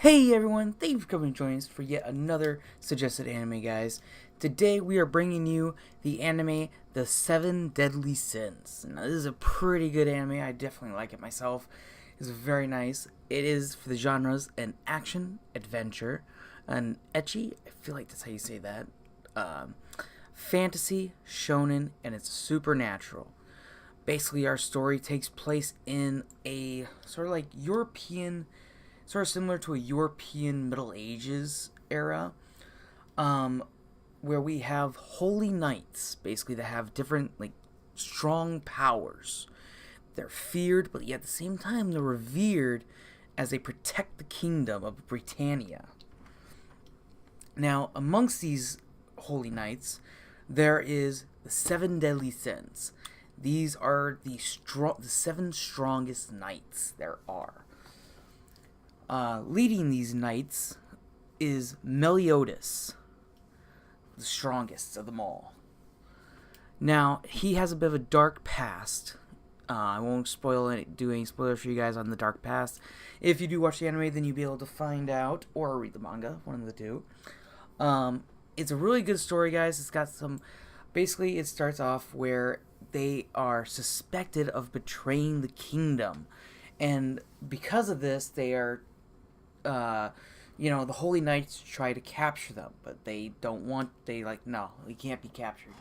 Hey everyone, thank you for coming and joining us for yet another suggested anime, guys. Today we are bringing you the anime The Seven Deadly Sins. Now, this is a pretty good anime. I definitely like it myself. It's very nice. It is for the genres an action, adventure, an ecchi, I feel like that's how you say that, um, fantasy, shonen, and it's supernatural. Basically, our story takes place in a sort of like European, sort of similar to a European Middle Ages era, um, where we have holy knights, basically, that have different, like, strong powers. They're feared, but yet at the same time, they're revered as they protect the kingdom of Britannia. Now, amongst these holy knights, there is the seven deadly sins. These are the seven strongest knights there are. Leading these knights is Meliodas, the strongest of them all. Now, he has a bit of a dark past. I won't do any spoilers for you guys on the dark past. If you do watch the anime, then you'll be able to find out, or read the manga, one of the two. It's a really good story, guys. It's got some. Basically, it starts off where they are suspected of betraying the kingdom, and because of this, they are the Holy Knights try to capture them, but they don't want. No, we can't be captured.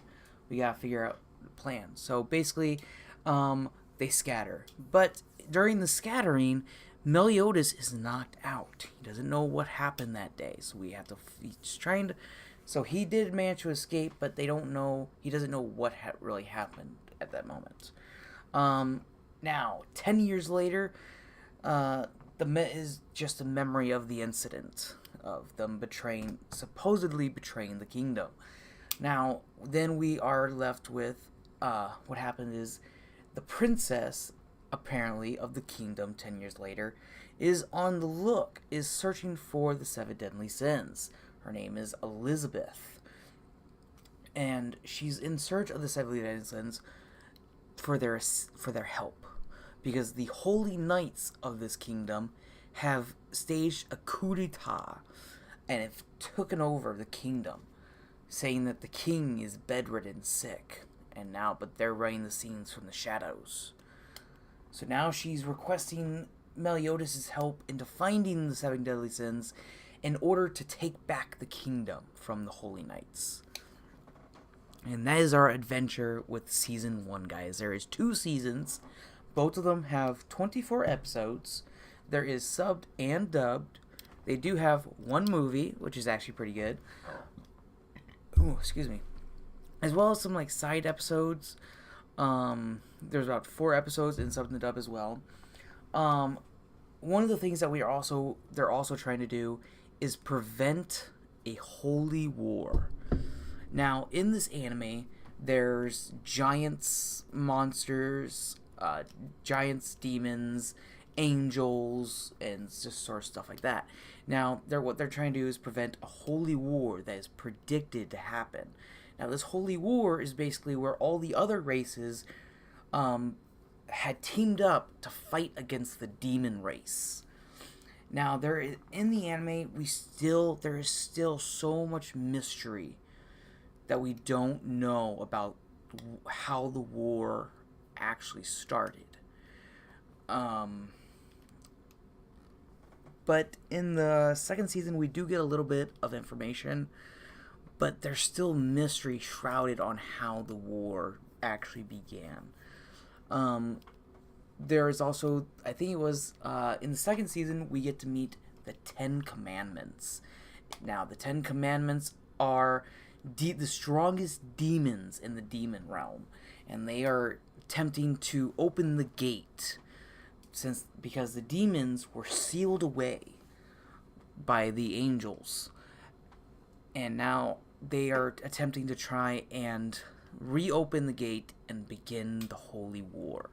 We gotta figure out the plan. So basically, they scatter. But during the scattering, Meliodas is knocked out. He doesn't know what happened that day, so we have to. He's trying to. So he did manage to escape, but they don't know. He doesn't know what really happened at that moment. Now, 10 years later, is just a memory of the incident of them supposedly betraying the kingdom. Now, then we are left with what happened is the princess, apparently, of the kingdom 10 years later, is searching for the seven deadly sins. Her name is Elizabeth. And she's in search of the seven deadly sins for their help, because the holy knights of this kingdom have staged a coup d'etat and have taken over the kingdom, saying that the king is bedridden sick, but they're running the scenes from the shadows. So now she's requesting Meliodas' help into finding the seven deadly sins in order to take back the kingdom from the holy knights. And that is our adventure with season 1, guys. There is 2 seasons. Both of them have 24 episodes. There is subbed and dubbed. They do have 1 movie, which is actually pretty good. Ooh, excuse me. As well as some side episodes. There's about 4 episodes in subbed and dubbed as well. One of the things that they're also trying to do is prevent a holy war. Now, in this anime, there's giants, monsters, giants, demons, angels, and just sort of stuff like that. Now, what they're trying to do is prevent a holy war that is predicted to happen. Now, this holy war is basically where all the other races had teamed up to fight against the demon race. Now, in the anime, there is still so much mystery that we don't know about how the war actually started. But in the second season, we do get a little bit of information, but there's still mystery shrouded on how the war actually began. There is also, I think it was, in the second season, we get to meet the 10 Commandments. Now, the 10 Commandments are the strongest demons in the demon realm, and they are attempting to open the gate because the demons were sealed away by the angels, and now they are attempting to try and reopen the gate and begin the holy war.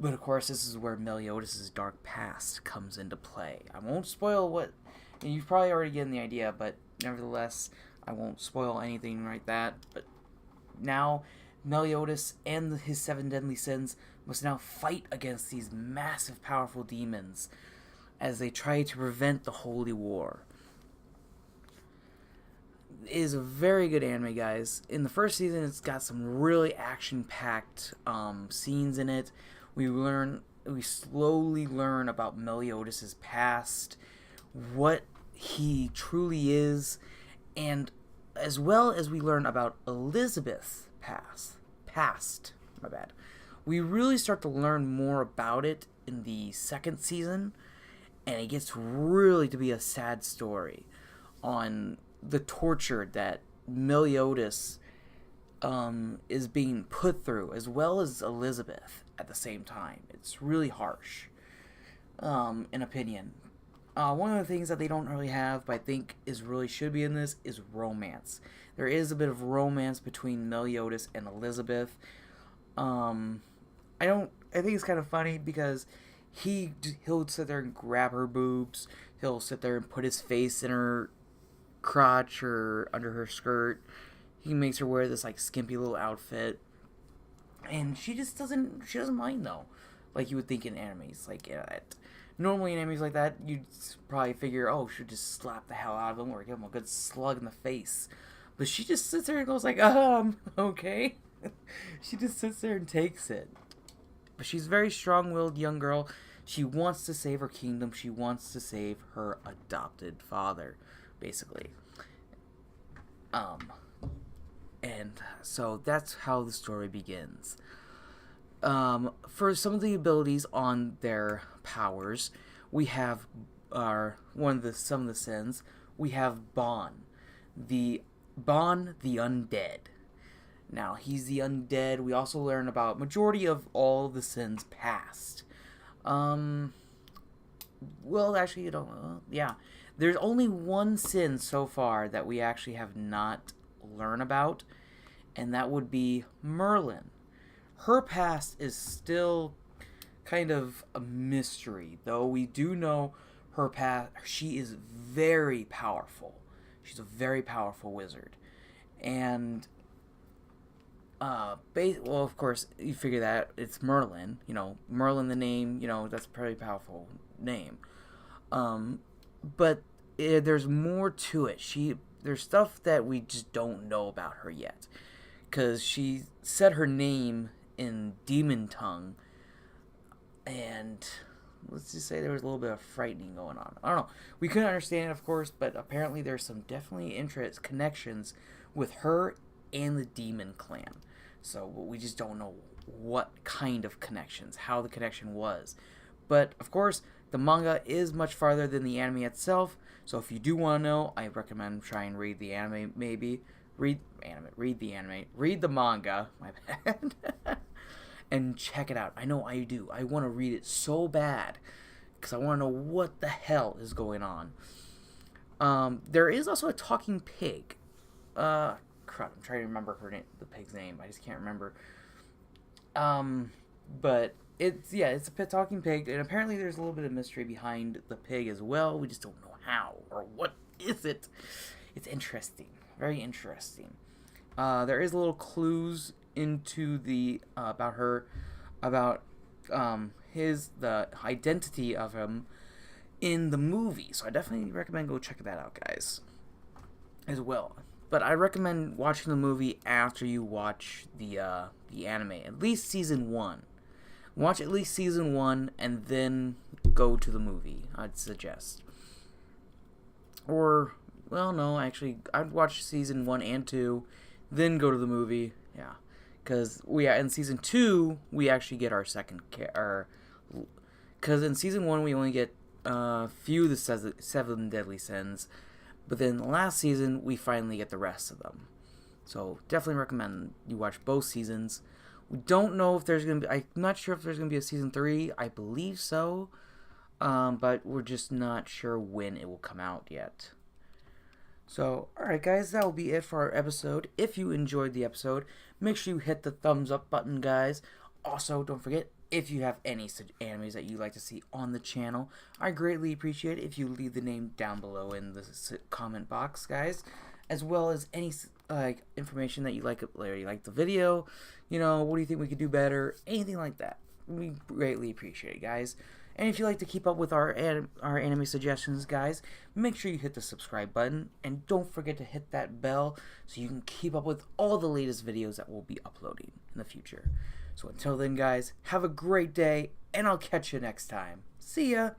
But of course, this is where Meliodas' dark past comes into play. I won't spoil you've probably already gotten the idea, but nevertheless, I won't spoil anything like that. But now, Meliodas and his 7 deadly sins must now fight against these massive, powerful demons as they try to prevent the Holy War. It is a very good anime, guys. In the first season, it's got some really action-packed scenes in it. We slowly learn about Meliodas' past, what he truly is, and as well as we learn about Elizabeth's past. My bad. We really start to learn more about it in the second season, and it gets really to be a sad story on the torture that Meliodas is being put through, as well as Elizabeth at the same time. It's really harsh, in opinion. One of the things that they don't really have, but I think should be in this, is romance. There is a bit of romance between Meliodas and Elizabeth. I think it's kind of funny because he'll sit there and grab her boobs. He'll sit there and put his face in her crotch or under her skirt. He makes her wear this like skimpy little outfit, and she doesn't mind though, like you would think in animes. Like normally in animes like that, you'd probably figure, oh, she'd just slap the hell out of him or give him a good slug in the face. But she just sits there and goes like, okay. She just sits there and takes it. But she's a very strong-willed young girl. She wants to save her kingdom. She wants to save her adopted father, basically. And so that's how the story begins. For some of the abilities on their powers, we have some of the sins. We have Bon the undead. Now, he's the undead. We also learn about majority of all the sins past. Well, actually, yeah. There's only one sin so far that we actually have not learned about, and that would be Merlin. Her past is still kind of a mystery, though we do know her past. She is very powerful. She's a very powerful wizard. And well, of course, you figure that it's Merlin. Merlin, the name, that's a pretty powerful name. But there's more to it. There's stuff that we just don't know about her yet, because she said her name in demon tongue, and let's just say there was a little bit of frightening going on. I don't know. We couldn't understand it, of course, but apparently there's some definitely connections with her and the demon clan. So we just don't know what kind of connections, how the connection was. But, of course, the manga is much farther than the anime itself. So if you do want to know, I recommend try and read the anime, maybe. Read the manga, my bad. And check it out. I know I do. I want to read it so bad, because I want to know what the hell is going on. There is also a talking pig. Crap, I'm trying to remember the pig's name. I just can't remember. But it's a talking pig, and apparently there's a little bit of mystery behind the pig as well. We just don't know how or what is it. It's interesting, very interesting. There is little clues into the the identity of him in the movie. So I definitely recommend go check that out, guys, as well. But I recommend watching the movie after you watch the anime. At least season 1. Watch at least season 1 and then go to the movie, I'd suggest. Or, well, no, actually, I'd watch season 1 and 2, then go to the movie. Yeah. Because in season 2, we actually get our second because in season 1, we only get a few of the 7 deadly sins. But then the last season, we finally get the rest of them. So definitely recommend you watch both seasons. We don't know if there's going to be... I'm not sure if there's going to be a season 3. I believe so. But we're just not sure when it will come out yet. So, alright guys, that will be it for our episode. If you enjoyed the episode, make sure you hit the thumbs up button, guys. Also, don't forget, if you have any animes that you'd like to see on the channel, I greatly appreciate it if you leave the name down below in the comment box, guys. As well as any information that you like the video, what do you think we could do better, anything like that. We greatly appreciate it, guys. And if you like to keep up with our anime suggestions, guys, make sure you hit the subscribe button. And don't forget to hit that bell so you can keep up with all the latest videos that we'll be uploading in the future. So until then, guys, have a great day, and I'll catch you next time. See ya!